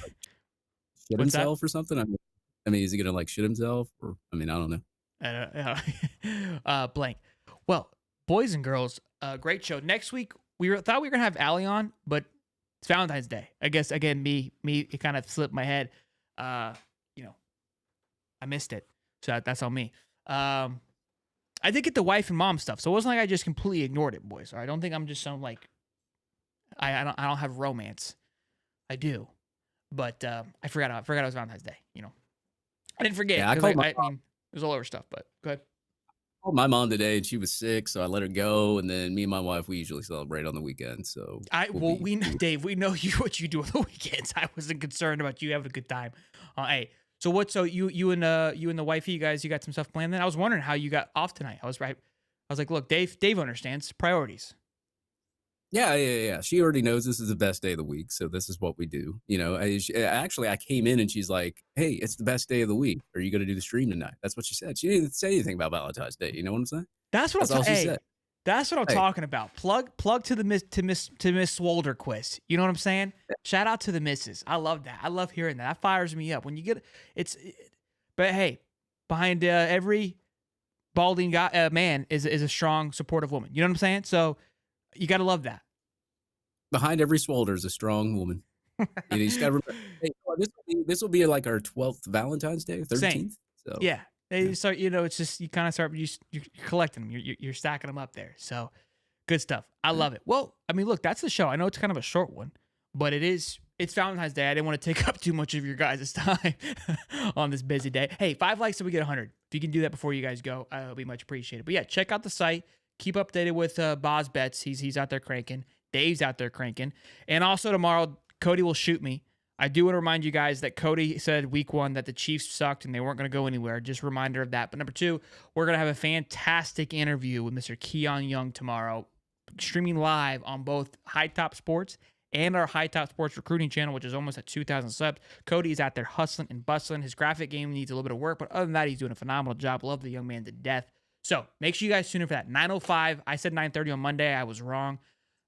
himself or something? I mean, is he gonna shit himself? Or I don't know. I don't know. Blank. Well, boys and girls, great show. Next week thought we were gonna have Allie on, but it's Valentine's Day. I guess again, it kind of slipped my head. I missed it, so that's on me. I did get the wife and mom stuff, so it wasn't like I just completely ignored it, boys. I don't think I'm just some I don't have romance. I do, but I forgot it was Valentine's Day. I didn't forget. Yeah, it was all over stuff, but go ahead. I called my mom today, and she was sick, so I let her go. And then me and my wife, we usually celebrate on the weekend. So Dave, we know what you do on the weekends. I wasn't concerned about you having a good time. Hey, so what? So you and the wifey, you got some stuff planned. Then I was wondering how you got off tonight. I was like, look, Dave understands priorities. Yeah. She already knows this is the best day of the week, so this is what we do. Actually, I came in and she's like, "Hey, it's the best day of the week. Are you going to do the stream tonight?" That's what she said. She didn't say anything about Valentine's Day. You know what I'm saying? That's what I'm saying. That's what I'm talking about. Plug to the Miss Swolder quiz. You know what I'm saying? Yeah. Shout out to the missus. I love that. I love hearing that. That fires me up when you get But hey, behind every balding guy, man is a strong, supportive woman. You know what I'm saying? So. You got to love that. Behind every swolder is a strong woman. You just got to remember. Hey, this will be like our 12th Valentine's Day, 13th. Same. So yeah, they start. It's just you kind of start. You're collecting them. You're stacking them up there. So good stuff. I love it. Well, look, that's the show. I know it's kind of a short one, but it's Valentine's Day. I didn't want to take up too much of your guys' time on this busy day. Hey, 5 likes so we get 100. If you can do that before you guys go, it'll be much appreciated. But yeah, check out the site. Keep updated with BOS Bets. He's out there cranking. Dave's out there cranking. And also tomorrow, Cody will shoot me. I do want to remind you guys that Cody said week 1 that the Chiefs sucked and they weren't going to go anywhere. Just a reminder of that. But number 2, we're going to have a fantastic interview with Mr. Keon Young tomorrow, streaming live on both High Top Sports and our High Top Sports recruiting channel, which is almost at 2,000 subs. Cody is out there hustling and bustling. His graphic game needs a little bit of work, but other than that, he's doing a phenomenal job. Love the young man to death. So make sure you guys tune in for that. 9:05. I said 9:30 on Monday. I was wrong.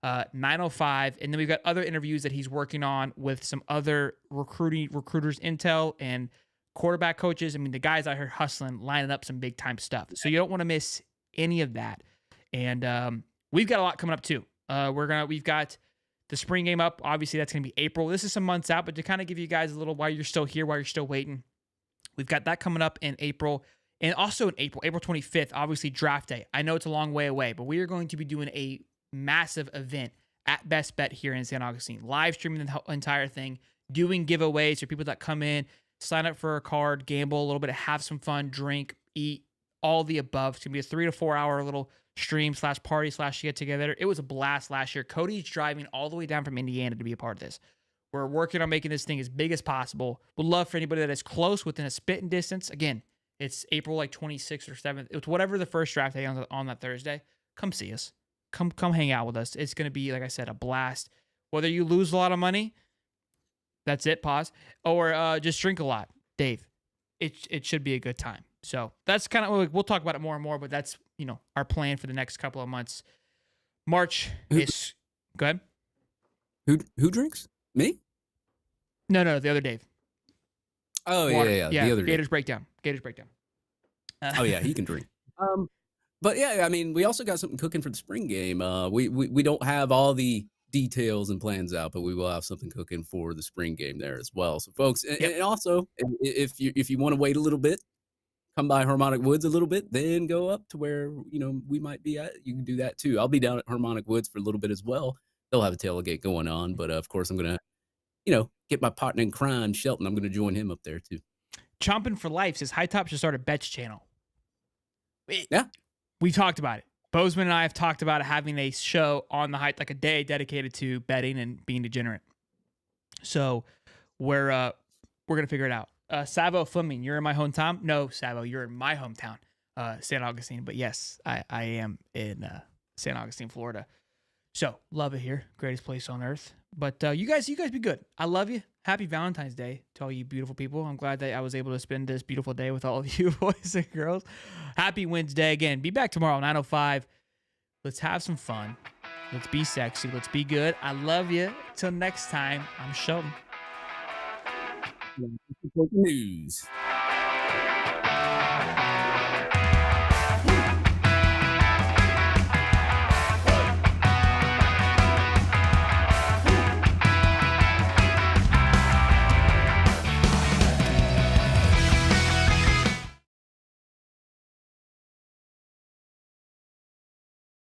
9:05. And then we've got other interviews that he's working on with some other recruiters, intel, and quarterback coaches. The guys out here hustling, lining up some big time stuff. So you don't want to miss any of that. And we've got a lot coming up too. We've got the spring game up. Obviously, that's going to be April. This is some months out, but to kind of give you guys a little while you're still here, while you're still waiting, we've got that coming up in April. And also in April 25th, obviously draft day. I know it's a long way away, but we are going to be doing a massive event at Best Bet here in San Augustine, live streaming the entire thing, doing giveaways for people that come in, sign up for a card, gamble a little bit, have some fun, drink, eat, all the above. It's going to be a 3 to 4 hour little stream / party / get together. It was a blast last year. Cody's driving all the way down from Indiana to be a part of this. We're working on making this thing as big as possible. Would love for anybody that is close within a spitting distance. Again, it's April 26th or 7th. It's whatever the first draft day on that Thursday. Come see us. Come hang out with us. It's going to be, like I said, a blast. Whether you lose a lot of money, that's it, pause, or just drink a lot, Dave. It should be a good time. So that's kind of, we'll talk about it more and more, but that's, our plan for the next couple of months. March is, go ahead. Who drinks? Me? No, the other Dave. Oh, yeah. The other Gators breakdown. Oh yeah, he can drink. But yeah, we also got something cooking for the spring game. We don't have all the details and plans out, but we will have something cooking for the spring game there as well. So, folks, Yep. and also if you want to wait a little bit, come by Harmonic Woods a little bit, then go up to where we might be at. You can do that too. I'll be down at Harmonic Woods for a little bit as well. They'll have a tailgate going on, but of course I'm gonna get my partner in crime, Shelton. I'm gonna join him up there too. Chomping for Life says High Top should start a bets channel. Yeah. We talked about it. Bozeman and I have talked about having a show on the Height, like a day dedicated to betting and being degenerate. So we're gonna figure it out. Savo Fleming, you're in my hometown. No, Savo, you're in my hometown, San Augustine. But yes, I am in San Augustine, Florida. So love it here, greatest place on earth. But you guys be good. I love you. Happy Valentine's Day to all you beautiful people. I'm glad that I was able to spend this beautiful day with all of you boys and girls. Happy Wednesday again. Be back tomorrow, 9:05. Let's have some fun. Let's be sexy. Let's be good. I love you. Till next time, I'm Shelton. News.